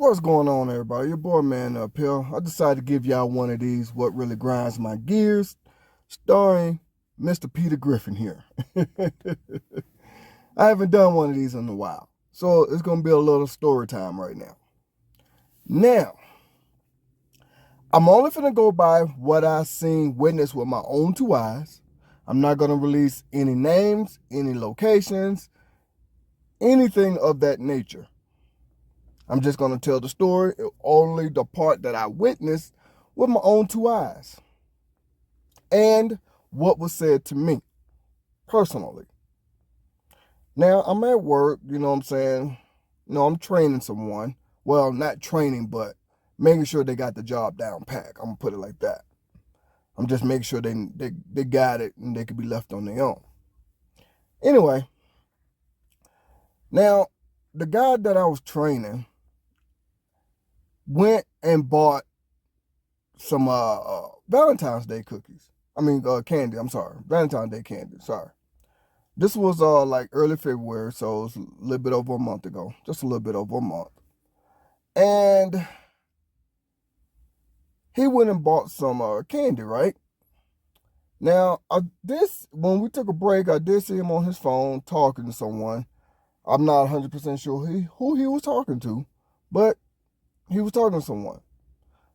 What's going on, everybody? Your boy, man, up here. I decided to give y'all one of these What Really Grinds My Gears, starring Mr. Peter Griffin here. I haven't done one of these in a while, so it's going to be a little story time right now. Now, I'm only going to go by what I seen, witnessed with my own two eyes. I'm not going to release any names, any locations, anything of that nature. I'm just going to tell the story, only the part that I witnessed with my own two eyes. And what was said to me, personally. Now, I'm at work, you know what I'm saying? I'm training someone. Well, not training, but making sure they got the job down pat. I'm going to put it like that. I'm just making sure they got it and they could be left on their own. Anyway, now, the guy that I was training went and bought some Valentine's Day cookies. Candy. I'm sorry. Valentine's Day candy. Sorry. This was like early February, so it's a little bit over a month ago. Just a little bit over a month. And he went and bought some candy, right? Now, when we took a break, I did see him on his phone talking to someone. I'm not 100% sure who he was talking to, but he was talking to someone.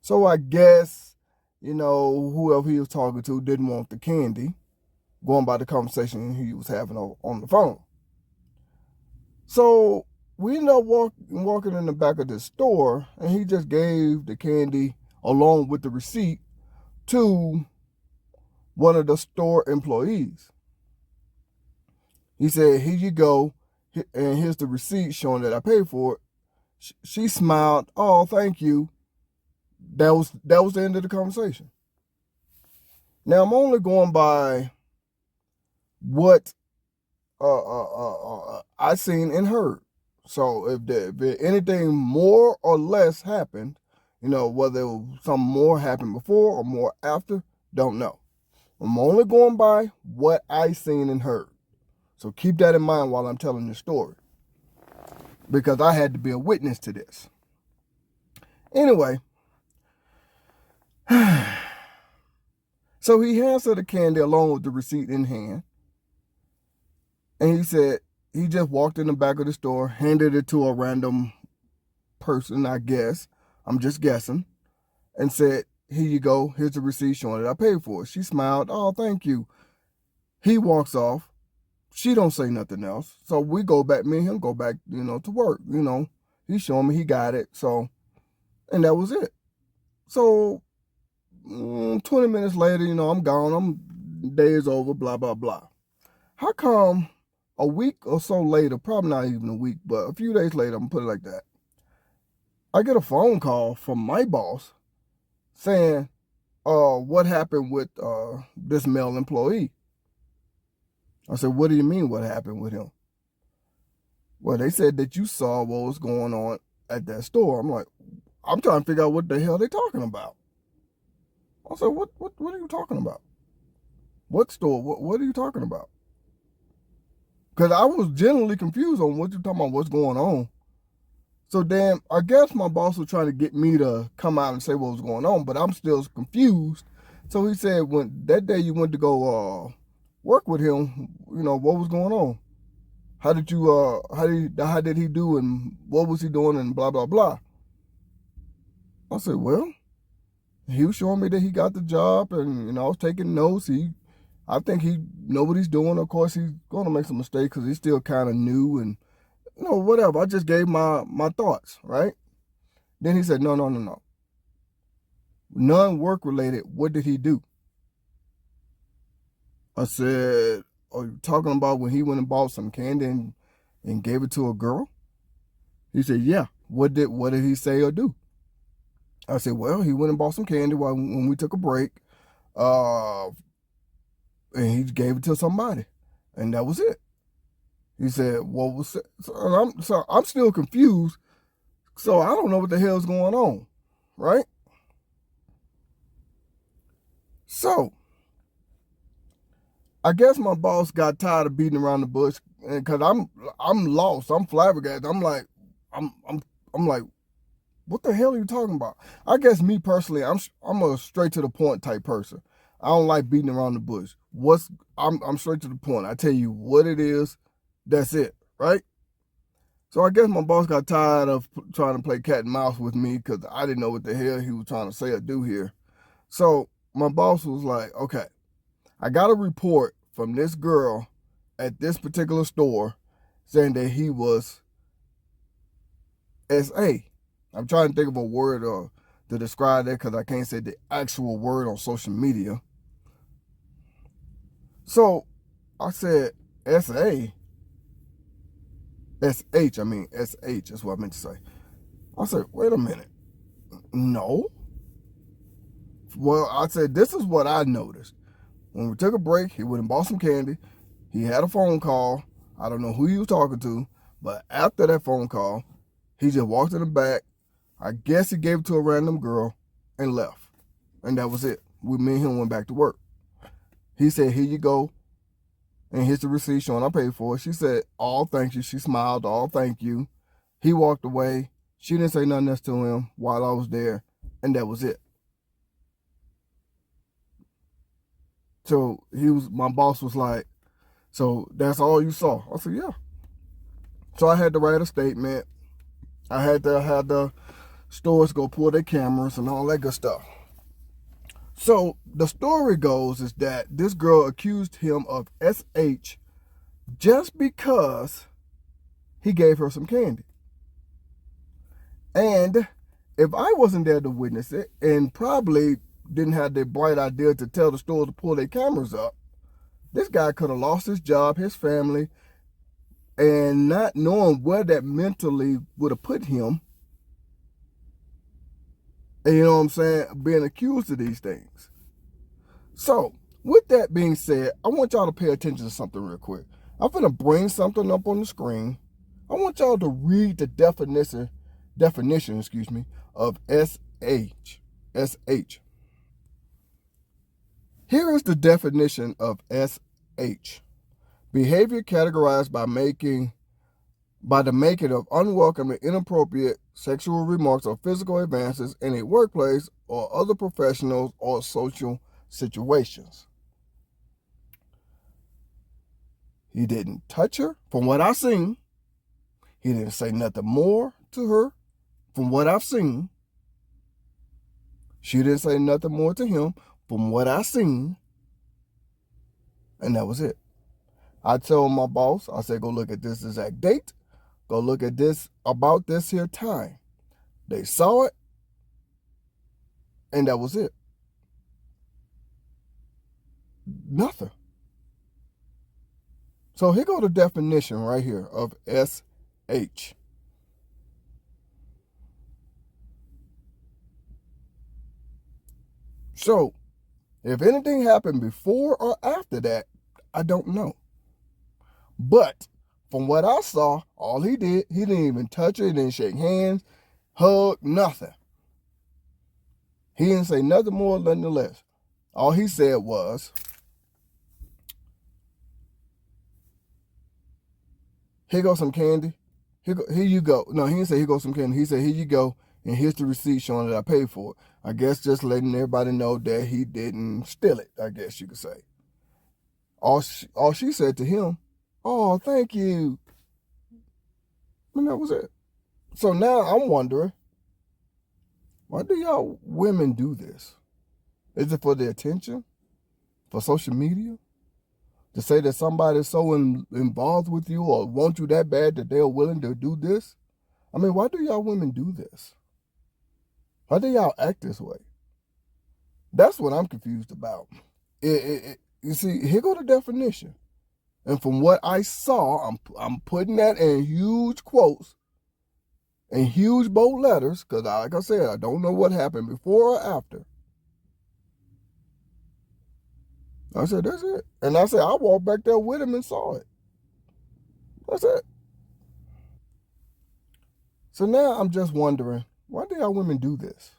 So I guess, whoever he was talking to didn't want the candy, going by the conversation he was having on the phone. So we ended up walking in the back of the store, and he just gave the candy along with the receipt to one of the store employees. He said, "Here you go, and here's the receipt showing that I paid for it." She smiled. "Oh, thank you." That was the end of the conversation. Now, I'm only going by what I seen and heard. So if anything more or less happened, whether some more happened before or more after, don't know. I'm only going by what I seen and heard. So keep that in mind while I'm telling the story, because I had to be a witness to this. Anyway, so he hands her the candy along with the receipt in hand. And he said he just walked in the back of the store, handed it to a random person, I guess. I'm just guessing. And said, "Here you go. Here's the receipt showing that I paid for it." She smiled. "Oh, thank you." He walks off. She don't say nothing else. So me and him go back, to work. He's showing me he got it. So, and that was it. So 20 minutes later, I'm gone. Day is over, blah, blah, blah. How come a week or so later, probably not even a week, but a few days later, I'm going to put it like that, I get a phone call from my boss saying, what happened with this male employee? I said, "What do you mean what happened with him?" "Well, they said that you saw what was going on at that store." I'm like, I'm trying to figure out what the hell they're talking about. I said, what are you talking about? What store? What are you talking about? Because I was genuinely confused on what you're talking about, what's going on. So then I guess my boss was trying to get me to come out and say what was going on, but I'm still confused. So he said, when that day you went to go work with him, what was going on? How did he do, and what was he doing, and blah, blah, blah. I said, well, he was showing me that he got the job, and I was taking notes. I think he know what he's doing. Of course, he's going to make some mistakes because he's still kind of new, and whatever. I just gave my thoughts, right? Then he said, no. Non-work related, what did he do? I said, are you talking about when he went and bought some candy and gave it to a girl? He said, yeah. What did he say or do? I said, well, he went and bought some candy when we took a break, and he gave it to somebody, and that was it. He said, what was it? So I'm still confused, so I don't know what the hell's going on, right? So I guess my boss got tired of beating around the bush, because I'm lost. I'm flabbergasted. I'm like, What the hell are you talking about? I guess me personally, I'm a straight to the point type person. I don't like beating around the bush. I'm straight to the point. I tell you what it is. That's it, right? So I guess my boss got tired of trying to play cat and mouse with me because I didn't know what the hell he was trying to say or do here. So my boss was like, okay, I got a report from this girl at this particular store saying that he was SA. I'm trying to think of a word to describe that because I can't say the actual word on social media. So I said SA. SH, I mean SH is what I meant to say. I said, wait a minute. No. Well, I said, this is what I noticed. When we took a break, he went and bought some candy. He had a phone call. I don't know who he was talking to, but after that phone call, he just walked in the back. I guess he gave it to a random girl and left. And that was it. Me and him went back to work. He said, here you go. And here's the receipt showing I paid for it. She said, oh, thank you. She smiled, oh, thank you. He walked away. She didn't say nothing else to him while I was there. And that was it. So my boss was like, so that's all you saw? I said, yeah. So I had to write a statement. I had to have the stores go pull their cameras and all that good stuff. So the story goes is that this girl accused him of SH just because he gave her some candy. And if I wasn't there to witness it and probably didn't have the bright idea to tell the stores to pull their cameras up, this guy could have lost his job, his family, and not knowing where that mentally would have put him. And you know what I'm saying? Being accused of these things. So, with that being said, I want y'all to pay attention to something real quick. I'm going to bring something up on the screen. I want y'all to read the definition, of SH. SH. Here is the definition of SH. Behavior categorized by the making of unwelcome and inappropriate sexual remarks or physical advances in a workplace or other professional or social situations. He didn't touch her, from what I've seen. He didn't say nothing more to her, from what I've seen. She didn't say nothing more to him, from what I've seen. And that was it. I told my boss, I said, go look at this exact date. Go look at this about this here time. They saw it, and that was it. Nothing. So here go the definition right here of SH. So, if anything happened before or after that, I don't know. But from what I saw, all he did, he didn't even touch her, he didn't shake hands, hug, nothing. He didn't say nothing more, nothing less. All he said was, here goes some candy. Here you go. No, he didn't say here goes some candy. He said, here you go, and here's the receipt showing that I paid for it. I guess just letting everybody know that he didn't steal it, I guess you could say. All she said to him, oh, thank you. And that was it. So now I'm wondering, why do y'all women do this? Is it for the attention? For social media? To say that somebody's so involved with you or want you that bad that they're willing to do this? I mean, why do y'all women do this? Why do y'all act this way? That's what I'm confused about. You see, here go the definition. And from what I saw, I'm putting that in huge quotes and huge bold letters, because like I said, I don't know what happened before or after. I said, that's it. And I said, I walked back there with him and saw it. That's it. So now I'm just wondering, why do y'all women do this?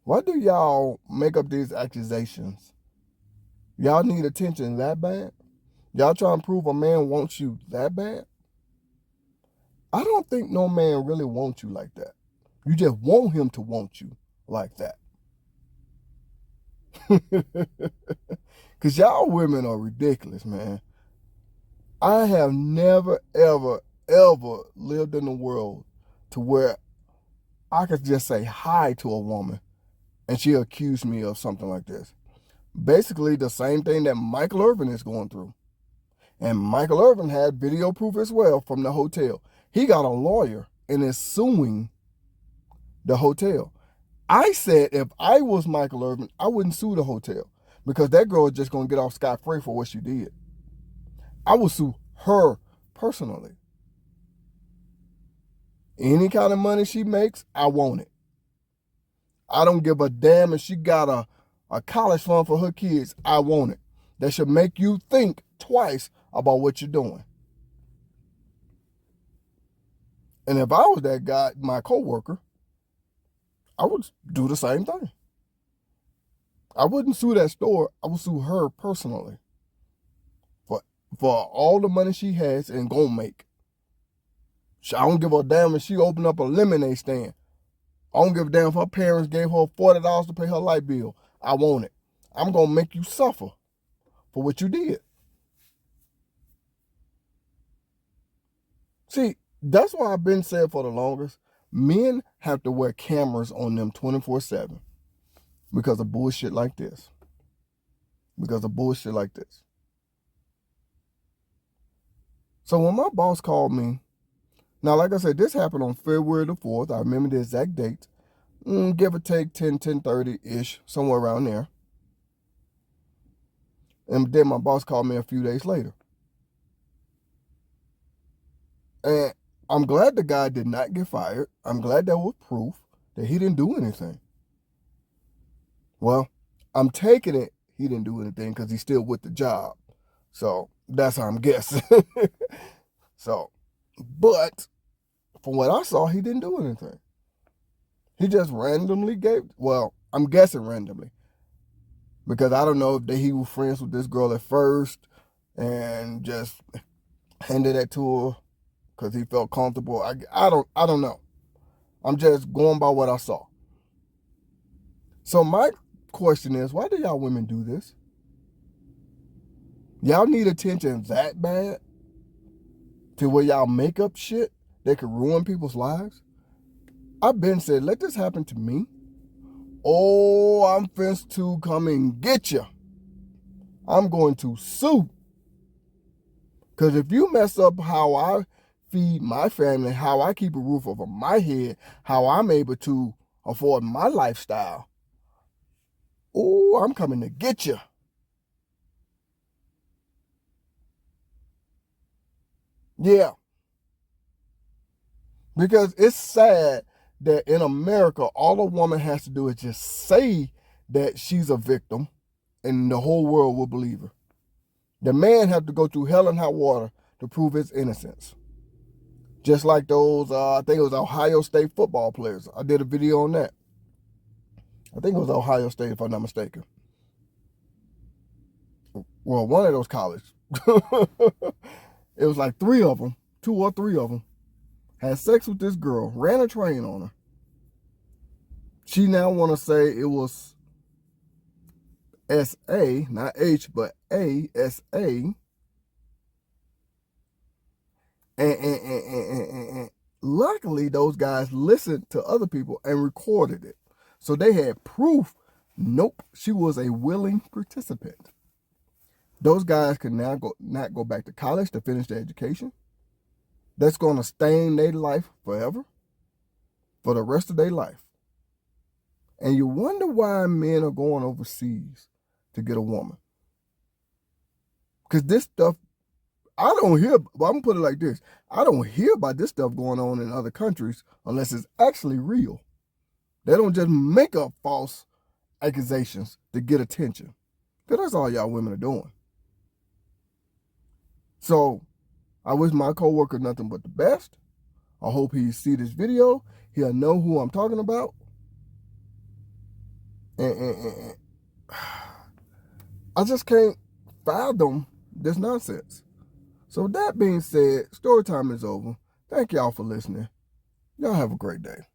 Why do y'all make up these accusations? Y'all need attention that bad? Y'all trying to prove a man wants you that bad? I don't think no man really wants you like that. You just want him to want you like that. Because y'all women are ridiculous, man. I have never, ever, ever lived in a world to where I could just say hi to a woman and she accused me of something like this. Basically, the same thing that Michael Irvin is going through. And Michael Irvin had video proof as well from the hotel. He got a lawyer and is suing the hotel. I said if I was Michael Irvin, I wouldn't sue the hotel because that girl is just going to get off scot-free for what she did. I would sue her personally. Any kind of money she makes, I want it. I don't give a damn if she got a college fund for her kids. I want it. That should make you think twice about what you're doing. And if I was that guy, my coworker, I would do the same thing. I wouldn't sue that store. I would sue her personally for all the money she has and gonna make. I don't give a damn if she opened up a lemonade stand. I don't give a damn if her parents gave her $40 to pay her light bill. I want it. I'm gonna make you suffer for what you did. See, that's why I've been saying for the longest, men have to wear cameras on them 24/7 because of bullshit like this. So when my boss called me, now like I said, this happened on February the 4th. I remember the exact date. Give or take 10:30-ish, somewhere around there. And then my boss called me a few days later. And I'm glad the guy did not get fired. I'm glad there was proof that he didn't do anything. Well, I'm taking it he didn't do anything because he's still with the job. So that's how I'm guessing. But from what I saw, he didn't do anything. He just randomly I'm guessing randomly. Because I don't know if he was friends with this girl at first and just handed that to her because he felt comfortable. I don't know. I'm just going by what I saw. So my question is, why do y'all women do this? Y'all need attention that bad to where y'all make up shit that could ruin people's lives? I've been said, let this happen to me. Oh, I'm finna to come and get you. I'm going to sue. Because if you mess up how I feed my family, how I keep a roof over my head, how I'm able to afford my lifestyle, oh, I'm coming to get you. Yeah. Because it's sad that in America, all a woman has to do is just say that she's a victim and the whole world will believe her. The man have to go through hell and hot water to prove his innocence. Just like those, I think it was Ohio State football players. I did a video on that. I think it was Ohio State, if I'm not mistaken. Well, one of those colleges. It was like 3 of them, 2 or 3 of them, had sex with this girl, ran a train on her. She now want to say it was S.A., not H, but A.S.A., and luckily those guys listened to other people and recorded it. So they had proof. Nope, she was a willing participant. Those guys can now not go back to college to finish their education. That's going to stain their life forever, for the rest of their life. And you wonder why men are going overseas to get a woman. Because this stuff, I don't hear, well, I'm going to put it like this. I don't hear about this stuff going on in other countries unless it's actually real. They don't just make up false accusations to get attention. Because that's all y'all women are doing. So, I wish my coworker nothing but the best. I hope he see this video. He'll know who I'm talking about. And I just can't fathom this nonsense. So with that being said, story time is over. Thank y'all for listening. Y'all have a great day.